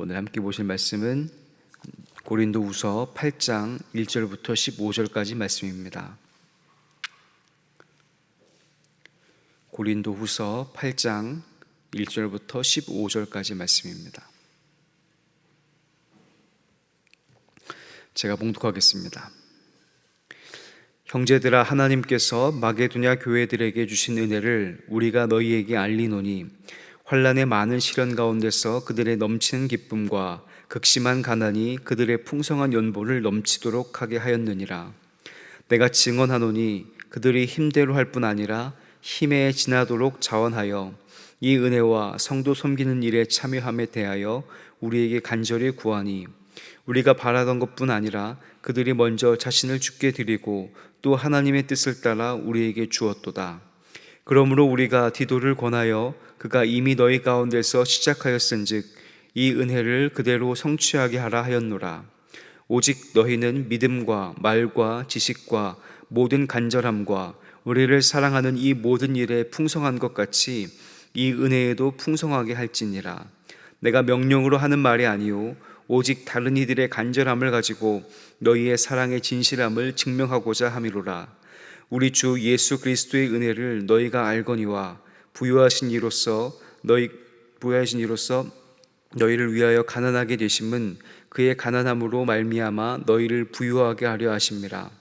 오늘 함께 보실 말씀은 고린도후서 8장 1절부터 15절까지 말씀입니다. 고린도후서 8장 1절부터 15절까지 말씀입니다. 제가 봉독하겠습니다. 형제들아, 하나님께서 마게도냐 교회들에게 주신 은혜를 우리가 너희에게 알리노니 환난의 많은 시련 가운데서 그들의 넘치는 기쁨과 극심한 가난이 그들의 풍성한 연보를 넘치도록 하게 하였느니라. 내가 증언하노니 그들이 힘대로 할 뿐 아니라 힘에 지나도록 자원하여 이 은혜와 성도 섬기는 일에 참여함에 대하여 우리에게 간절히 구하니, 우리가 바라던 것뿐 아니라 그들이 먼저 자신을 주께 드리고 또 하나님의 뜻을 따라 우리에게 주었도다. 그러므로 우리가 디도를 권하여 그가 이미 너희 가운데서 시작하였은즉 이 은혜를 그대로 성취하게 하라 하였노라. 오직 너희는 믿음과 말과 지식과 모든 간절함과 우리를 사랑하는 이 모든 일에 풍성한 것 같이 이 은혜에도 풍성하게 할지니라. 내가 명령으로 하는 말이 아니요 오직 다른 이들의 간절함을 가지고 너희의 사랑의 진실함을 증명하고자 함이로라. 우리 주 예수 그리스도의 은혜를 너희가 알거니와 부유하신 이로써 너희를 위하여 가난하게 되심은 그의 가난함으로 말미암아 너희를 부유하게 하려 하심이라.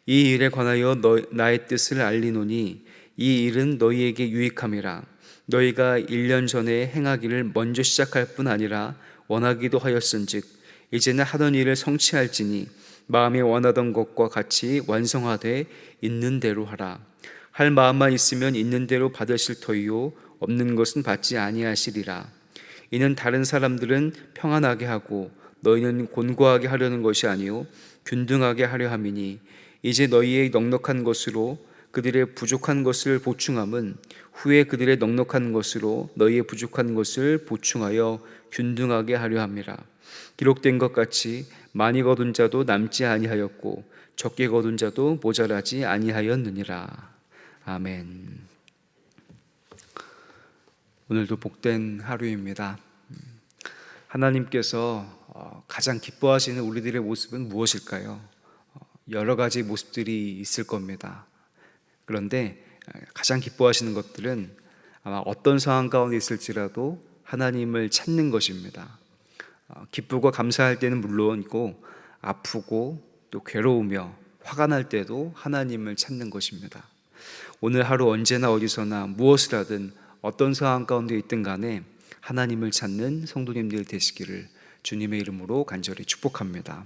이 일에 관하여 나의 뜻을 알리노니 이 일은 너희에게 유익함이라. 너희가 1년 전에 행하기를 먼저 시작할 뿐 아니라 원하기도 하였은즉 이제는 하던 일을 성취할지니 마음에 원하던 것과 같이 완성하되 있는 대로 하라. 할 마음만 있으면 있는 대로 받으실 터이요 없는 것은 받지 아니하시리라. 이는 다른 사람들은 평안하게 하고 너희는 곤고하게 하려는 것이 아니요 균등하게 하려 함이니, 이제 너희의 넉넉한 것으로 그들의 부족한 것을 보충함은 후에 그들의 넉넉한 것으로 너희의 부족한 것을 보충하여 균등하게 하려 함이라. 기록된 것 같이 많이 거둔 자도 남지 아니하였고 적게 거둔 자도 모자라지 아니하였느니라. 아멘. 오늘도 복된 하루입니다. 하나님께서 가장 기뻐하시는 우리들의 모습은 무엇일까요? 여러 가지 모습들이 있을 겁니다. 그런데 가장 기뻐하시는 것들은 아마 어떤 상황 가운데 있을지라도 하나님을 찾는 것입니다. 기쁘고 감사할 때는 물론이고 아프고 또 괴로우며 화가 날 때도 하나님을 찾는 것입니다. 오늘 하루 언제나 어디서나 무엇을 하든 어떤 상황 가운데 있든 간에 하나님을 찾는 성도님들 되시기를 주님의 이름으로 간절히 축복합니다.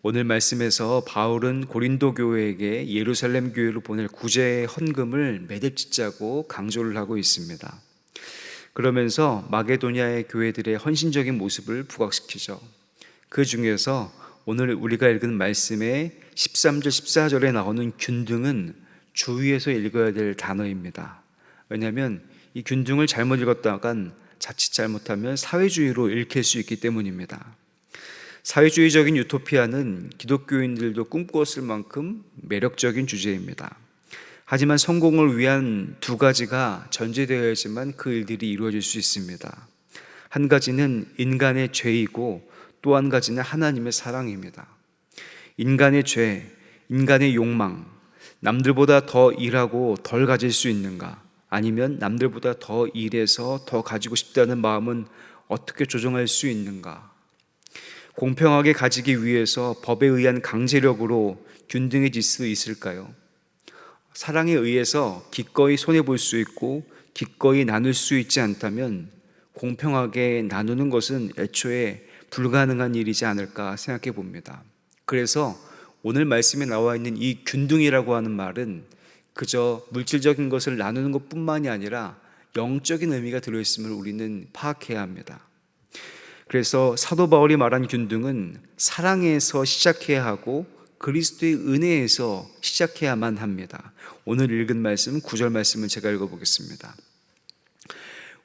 오늘 말씀에서 바울은 고린도 교회에게 예루살렘 교회로 보낼 구제의 헌금을 매듭짓자고 강조를 하고 있습니다. 그러면서 마게도냐의 교회들의 헌신적인 모습을 부각시키죠. 그 중에서 오늘 우리가 읽은 말씀의 13절 14절에 나오는 균등은 주의해서 읽어야 될 단어입니다. 왜냐하면 이 균등을 잘못 읽었다간 자칫 잘못하면 사회주의로 읽힐 수 있기 때문입니다. 사회주의적인 유토피아는 기독교인들도 꿈꾸었을 만큼 매력적인 주제입니다. 하지만 성공을 위한 두 가지가 전제되어야지만 그 일들이 이루어질 수 있습니다. 한 가지는 인간의 죄이고 또 한 가지는 하나님의 사랑입니다. 인간의 죄, 인간의 욕망, 남들보다 더 일하고 덜 가질 수 있는가? 아니면 남들보다 더 일해서 더 가지고 싶다는 마음은 어떻게 조정할 수 있는가? 공평하게 가지기 위해서 법에 의한 강제력으로 균등해질 수 있을까요? 사랑에 의해서 기꺼이 손해볼 수 있고 기꺼이 나눌 수 있지 않다면 공평하게 나누는 것은 애초에 불가능한 일이지 않을까 생각해 봅니다. 그래서 오늘 말씀에 나와 있는 이 균등이라고 하는 말은 그저 물질적인 것을 나누는 것뿐만이 아니라 영적인 의미가 들어있음을 우리는 파악해야 합니다. 그래서 사도 바울이 말한 균등은 사랑에서 시작해야 하고 그리스도의 은혜에서 시작해야만 합니다. 오늘 읽은 말씀 9절 말씀을 제가 읽어보겠습니다.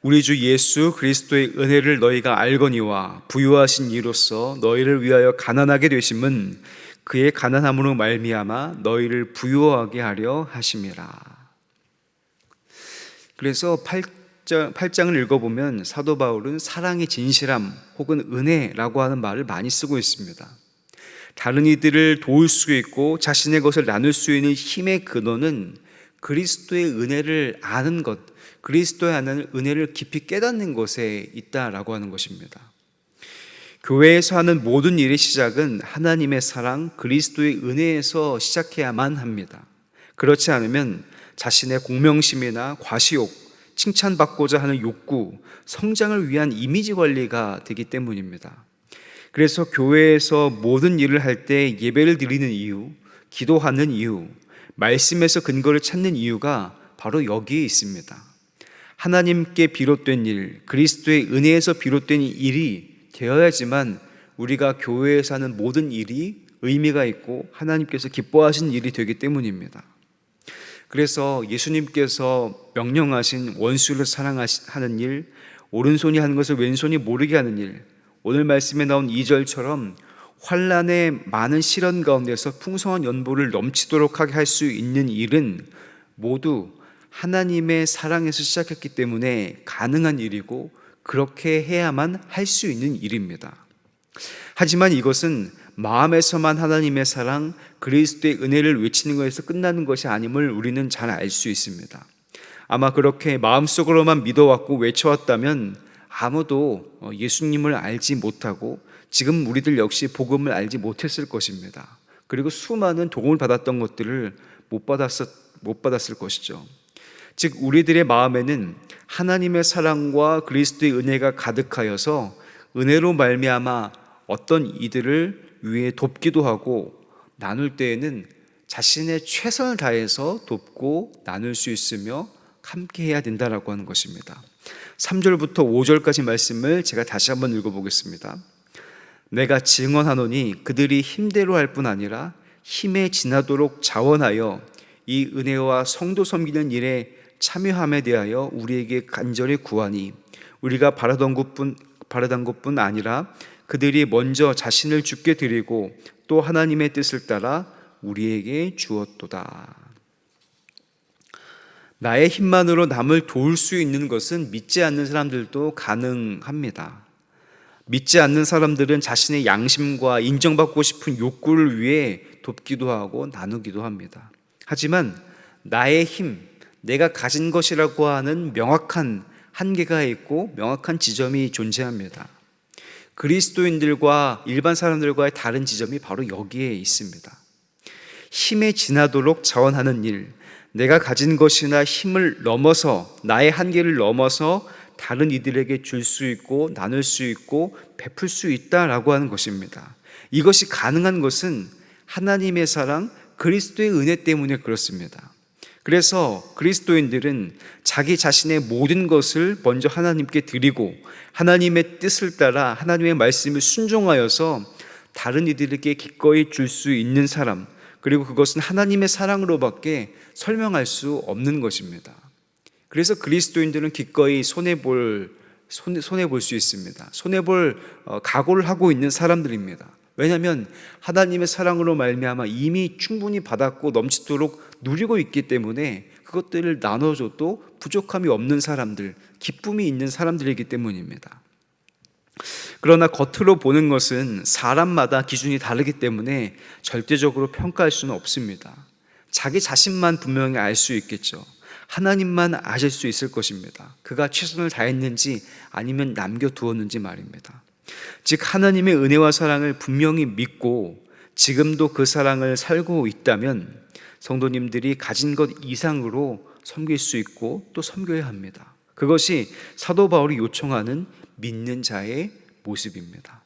우리 주 예수 그리스도의 은혜를 너희가 알거니와 부유하신 이로써 너희를 위하여 가난하게 되심은 그의 가난함으로 말미암아 너희를 부유하게 하려 하심이라. 그래서 8장을 읽어보면 사도 바울은 사랑의 진실함 혹은 은혜라고 하는 말을 많이 쓰고 있습니다. 다른 이들을 도울 수 있고 자신의 것을 나눌 수 있는 힘의 근원은 그리스도의 은혜를 아는 것, 그리스도의 은혜를 깊이 깨닫는 것에 있다라고 하는 것입니다. 교회에서 하는 모든 일의 시작은 하나님의 사랑, 그리스도의 은혜에서 시작해야만 합니다. 그렇지 않으면 자신의 공명심이나 과시욕, 칭찬받고자 하는 욕구, 성장을 위한 이미지 관리가 되기 때문입니다. 그래서 교회에서 모든 일을 할 때 예배를 드리는 이유, 기도하는 이유, 말씀에서 근거를 찾는 이유가 바로 여기에 있습니다. 하나님께 비롯된 일, 그리스도의 은혜에서 비롯된 일이 되어야지만 우리가 교회에서 하는 모든 일이 의미가 있고 하나님께서 기뻐하신 일이 되기 때문입니다. 그래서 예수님께서 명령하신 원수를 사랑하는 일, 오른손이 하는 것을 왼손이 모르게 하는 일, 오늘 말씀에 나온 2절처럼 환난의 많은 시련 가운데서 풍성한 연보를 넘치도록 하게 할 수 있는 일은 모두 하나님의 사랑에서 시작했기 때문에 가능한 일이고 그렇게 해야만 할 수 있는 일입니다. 하지만 이것은 마음에서만 하나님의 사랑, 그리스도의 은혜를 외치는 것에서 끝나는 것이 아님을 우리는 잘 알 수 있습니다. 아마 그렇게 마음속으로만 믿어왔고 외쳐왔다면 아무도 예수님을 알지 못하고 지금 우리들 역시 복음을 알지 못했을 것입니다. 그리고 수많은 도움을 받았던 것들을 못 받았을 것이죠. 즉 우리들의 마음에는 하나님의 사랑과 그리스도의 은혜가 가득하여서 은혜로 말미암아 어떤 이들을 위해 돕기도 하고 나눌 때에는 자신의 최선을 다해서 돕고 나눌 수 있으며 함께 해야 된다라고 하는 것입니다. 3절부터 5절까지 말씀을 제가 다시 한번 읽어보겠습니다. 내가 증언하노니 그들이 힘대로 할 뿐 아니라 힘에 지나도록 자원하여 이 은혜와 성도 섬기는 일에 참여함에 대하여 우리에게 간절히 구하니 우리가 바라던 것뿐 아니라 그들이 먼저 자신을 주께 드리고 또 하나님의 뜻을 따라 우리에게 주었도다. 나의 힘만으로 남을 도울 수 있는 것은 믿지 않는 사람들도 가능합니다. 믿지 않는 사람들은 자신의 양심과 인정받고 싶은 욕구를 위해 돕기도 하고 나누기도 합니다. 하지만 나의 힘, 내가 가진 것이라고 하는 명확한 한계가 있고 명확한 지점이 존재합니다. 그리스도인들과 일반 사람들과의 다른 지점이 바로 여기에 있습니다. 힘에 지나도록 자원하는 일, 내가 가진 것이나 힘을 넘어서 나의 한계를 넘어서 다른 이들에게 줄 수 있고 나눌 수 있고 베풀 수 있다라고 하는 것입니다. 이것이 가능한 것은 하나님의 사랑, 그리스도의 은혜 때문에 그렇습니다. 그래서 그리스도인들은 자기 자신의 모든 것을 먼저 하나님께 드리고 하나님의 뜻을 따라 하나님의 말씀을 순종하여서 다른 이들에게 기꺼이 줄 수 있는 사람, 그리고 그것은 하나님의 사랑으로밖에 설명할 수 없는 것입니다. 그래서 그리스도인들은 기꺼이 손해볼 수 있습니다. 손해볼 각오를 하고 있는 사람들입니다. 왜냐하면 하나님의 사랑으로 말미암아 이미 충분히 받았고 넘치도록 누리고 있기 때문에 그것들을 나눠줘도 부족함이 없는 사람들, 기쁨이 있는 사람들이기 때문입니다. 그러나 겉으로 보는 것은 사람마다 기준이 다르기 때문에 절대적으로 평가할 수는 없습니다. 자기 자신만 분명히 알 수 있겠죠. 하나님만 아실 수 있을 것입니다. 그가 최선을 다했는지 아니면 남겨두었는지 말입니다. 즉 하나님의 은혜와 사랑을 분명히 믿고 지금도 그 사랑을 살고 있다면 성도님들이 가진 것 이상으로 섬길 수 있고 또 섬겨야 합니다. 그것이 사도 바울이 요청하는 믿는 자의 모습입니다.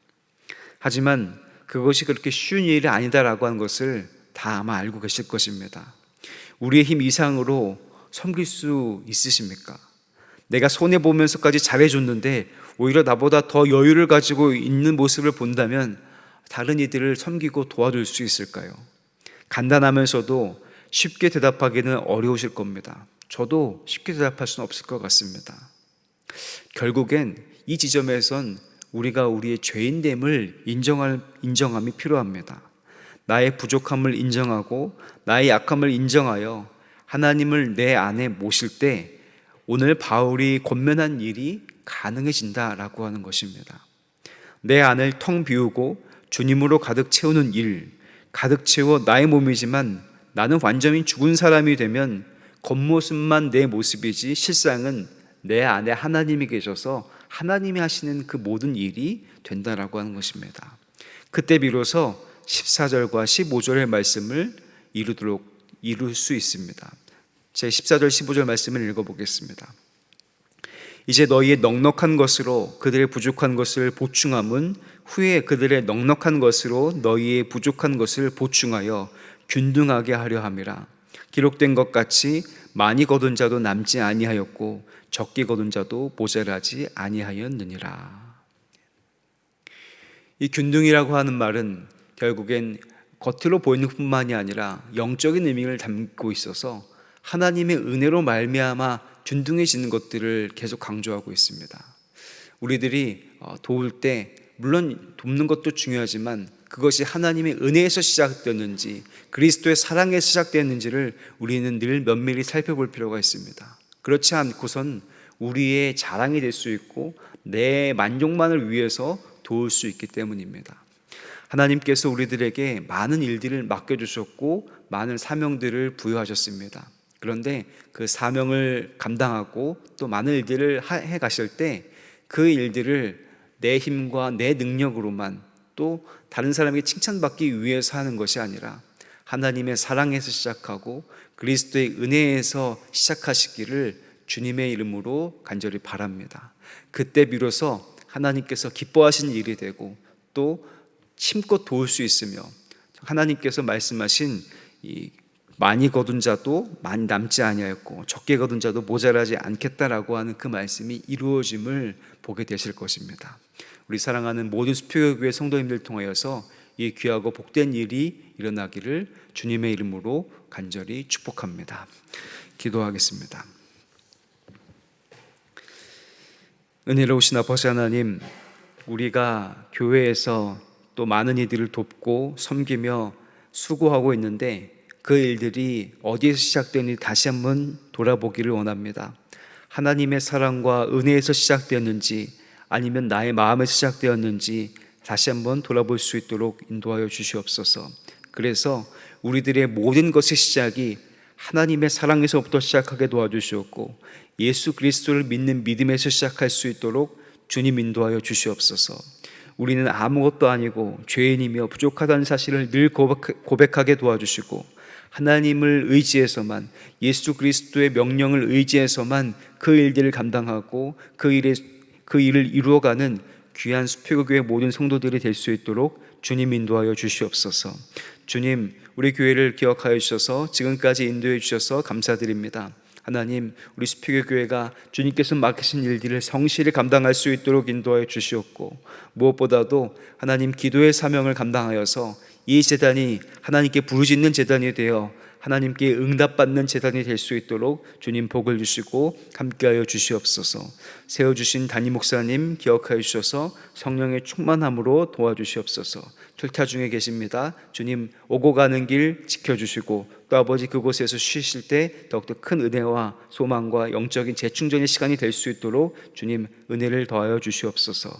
하지만 그것이 그렇게 쉬운 일이 아니다라고 하는 것을 다 아마 알고 계실 것입니다. 우리의 힘 이상으로 섬길 수 있으십니까? 내가 손해보면서까지 잘해줬는데 오히려 나보다 더 여유를 가지고 있는 모습을 본다면 다른 이들을 섬기고 도와줄 수 있을까요? 간단하면서도 쉽게 대답하기는 어려우실 겁니다. 저도 쉽게 대답할 수는 없을 것 같습니다. 결국엔 이 지점에선 우리가 우리의 죄인됨을 인정함이 필요합니다. 나의 부족함을 인정하고 나의 약함을 인정하여 하나님을 내 안에 모실 때 오늘 바울이 권면한 일이 가능해진다라고 하는 것입니다. 내 안을 텅 비우고 주님으로 가득 채우는 일, 가득 채워 나의 몸이지만 나는 완전히 죽은 사람이 되면 겉모습만 내 모습이지 실상은 내 안에 하나님이 계셔서 하나님이 하시는 그 모든 일이 된다라고 하는 것입니다. 그때 비로소 14절과 15절의 말씀을 이룰 수 있습니다. 제 14절 15절 말씀을 읽어보겠습니다. 이제 너희의 넉넉한 것으로 그들의 부족한 것을 보충함은 후에 그들의 넉넉한 것으로 너희의 부족한 것을 보충하여 균등하게 하려 함이라. 기록된 것 같이 많이 거둔 자도 남지 아니하였고 적게 거둔 자도 모자라지 아니하였느니라. 이 균등이라고 하는 말은 결국엔 겉으로 보이는 뿐만이 아니라 영적인 의미를 담고 있어서 하나님의 은혜로 말미암아 균등해지는 것들을 계속 강조하고 있습니다. 우리들이 도울 때 물론 돕는 것도 중요하지만 그것이 하나님의 은혜에서 시작되었는지 그리스도의 사랑에서 시작되었는지를 우리는 늘 면밀히 살펴볼 필요가 있습니다. 그렇지 않고선 우리의 자랑이 될 수 있고 내 만족만을 위해서 도울 수 있기 때문입니다. 하나님께서 우리들에게 많은 일들을 맡겨주셨고 많은 사명들을 부여하셨습니다. 그런데 그 사명을 감당하고 또 많은 일들을 해 가실 때 그 일들을 내 힘과 내 능력으로만 또 다른 사람에게 칭찬받기 위해서 하는 것이 아니라 하나님의 사랑에서 시작하고 그리스도의 은혜에서 시작하시기를 주님의 이름으로 간절히 바랍니다. 그때 비로소 하나님께서 기뻐하신 일이 되고 또 힘껏 도울 수 있으며 하나님께서 말씀하신 이 많이 거둔 자도 많이 남지 아니하였고 적게 거둔 자도 모자라지 않겠다라고 하는 그 말씀이 이루어짐을 보게 되실 것입니다. 우리 사랑하는 모든 수표교회 성도님들 통하여서 이 귀하고 복된 일이 일어나기를 주님의 이름으로 간절히 축복합니다. 기도하겠습니다. 은혜로우신 아버지 하나님, 우리가 교회에서 또 많은 이들을 돕고 섬기며 수고하고 있는데 그 일들이 어디에서 시작되는지 다시 한번 돌아보기를 원합니다. 하나님의 사랑과 은혜에서 시작되었는지 아니면 나의 마음에서 시작되었는지 다시 한번 돌아볼 수 있도록 인도하여 주시옵소서. 그래서 우리들의 모든 것의 시작이 하나님의 사랑에서부터 시작하게 도와주시옵고 예수 그리스도를 믿는 믿음에서 시작할 수 있도록 주님 인도하여 주시옵소서. 우리는 아무것도 아니고 죄인이며 부족하다는 사실을 늘 고백하게 도와주시고 하나님을 의지해서만 예수 그리스도의 명령을 의지해서만 그 일들을 감당하고 그 일을 이루어가는 귀한 수표교회 모든 성도들이 될 수 있도록 주님 인도하여 주시옵소서. 주님, 우리 교회를 기억하여 주셔서 지금까지 인도해 주셔서 감사드립니다. 하나님, 우리 수표교회가 주님께서 맡기신 일들을 성실히 감당할 수 있도록 인도하여 주시옵고 무엇보다도 하나님 기도의 사명을 감당하여서 이 재단이 하나님께 부르짖는 재단이 되어 하나님께 응답받는 재단이 될 수 있도록 주님 복을 주시고 함께하여 주시옵소서. 세워주신 담임 목사님 기억하여 주셔서 성령의 충만함으로 도와주시옵소서. 출타 중에 계십니다. 주님 오고 가는 길 지켜주시고 또 아버지 그곳에서 쉬실 때 더욱더 큰 은혜와 소망과 영적인 재충전의 시간이 될 수 있도록 주님 은혜를 더하여 주시옵소서.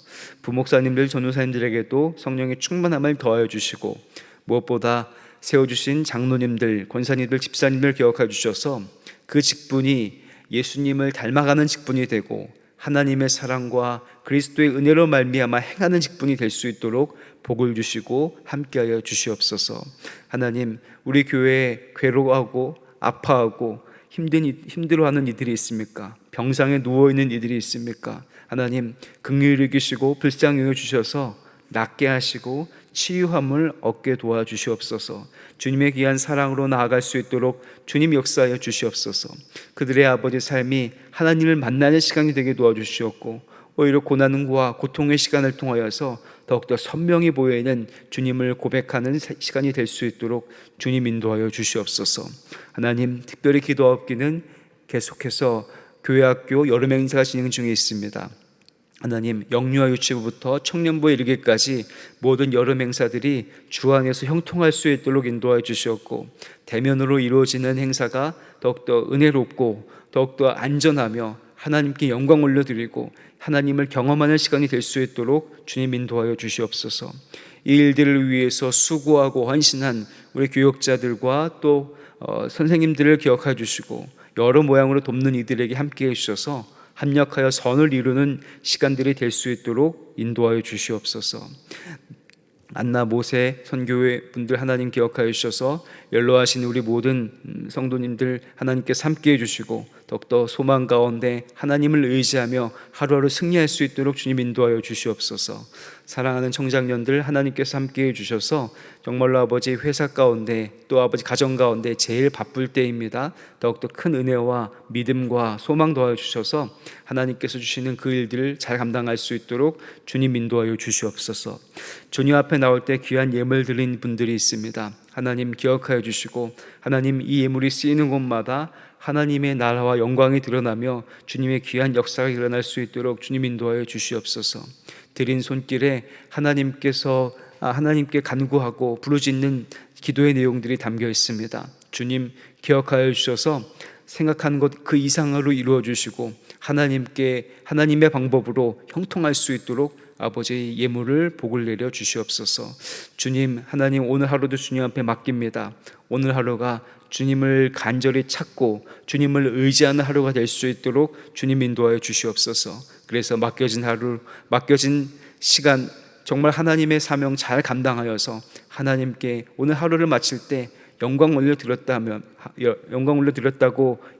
부목사님들 전도사님들에게도 성령의 충만함을 더하여 주시고 무엇보다 세워주신 장로님들, 권사님들, 집사님들 기억해 주셔서 그 직분이 예수님을 닮아가는 직분이 되고 하나님의 사랑과 그리스도의 은혜로 말미암아 행하는 직분이 될 수 있도록 복을 주시고 함께하여 주시옵소서. 하나님, 우리 교회에 괴로워하고 아파하고 힘들어하는 이들이 있습니까? 병상에 누워있는 이들이 있습니까? 하나님, 긍휼히 여기시고 불쌍히 여겨 주셔서 낫게 하시고 치유함을 얻게 도와주시옵소서. 주님의 귀한 사랑으로 나아갈 수 있도록 주님 역사하여 주시옵소서. 그들의 아버지 삶이 하나님을 만나는 시간이 되게 도와주시옵고 오히려 고난과 고통의 시간을 통하여서 더욱더 선명히 보이는 주님을 고백하는 시간이 될 수 있도록 주님 인도하여 주시옵소서. 하나님, 특별히 기도하옵기는 계속해서 교회학교 여름 행사가 진행 중에 있습니다. 하나님, 영유아 유치부부터 청년부에 이르기까지 모든 여름 행사들이 주 안에서 형통할 수 있도록 인도하여 주시옵고 대면으로 이루어지는 행사가 더욱더 은혜롭고 더욱더 안전하며 하나님께 영광 올려드리고 하나님을 경험하는 시간이 될 수 있도록 주님 인도하여 주시옵소서. 이 일들을 위해서 수고하고 헌신한 우리 교역자들과 또 선생님들을 기억하여 주시고 여러 모양으로 돕는 이들에게 함께해 주셔서 합력하여 선을 이루는 시간들이 될 수 있도록 인도하여 주시옵소서. 안나 모세 선교회 분들 하나님 기억하여 주셔서 연로하신 우리 모든 성도님들 하나님께서 함께해 주시고 더욱더 소망 가운데 하나님을 의지하며 하루하루 승리할 수 있도록 주님 인도하여 주시옵소서. 사랑하는 청장년들 하나님께서 함께해 주셔서 정말로 아버지 회사 가운데 또 아버지 가정 가운데 제일 바쁠 때입니다. 더욱더 큰 은혜와 믿음과 소망 도와주셔서 하나님께서 주시는 그 일들을 잘 감당할 수 있도록 주님 인도하여 주시옵소서. 주님 앞에 나올 때 귀한 예물 드린 분들이 있습니다. 하나님 기억하여 주시고 하나님 이 예물이 쓰이는 곳마다 하나님의 나라와 영광이 드러나며 주님의 귀한 역사가 일어날 수 있도록 주님 인도하여 주시옵소서. 드린 손길에 하나님께 간구하고 부르짖는 기도의 내용들이 담겨 있습니다. 주님 기억하여 주셔서 생각하는 것 그 이상으로 이루어 주시고 하나님의 방법으로 형통할 수 있도록 아버지의 예물을 복을 내려 주시옵소서. 주님 하나님 오늘 하루도 주님 앞에 맡깁니다. 오늘 하루가 주님을 간절히 찾고 주님을 의지하는 하루가 될 수 있도록 주님 인도하여 주시옵소서. 그래서 맡겨진 시간 정말 하나님의 사명 잘 감당하여서 하나님께 오늘 하루를 마칠 때 영광 올려드렸다고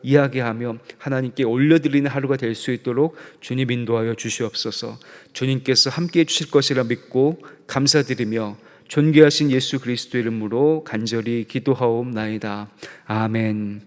이야기하며 하나님께 올려드리는 하루가 될 수 있도록 주님 인도하여 주시옵소서. 주님께서 함께해 주실 것이라 믿고 감사드리며 존귀하신 예수 그리스도 이름으로 간절히 기도하옵나이다. 아멘.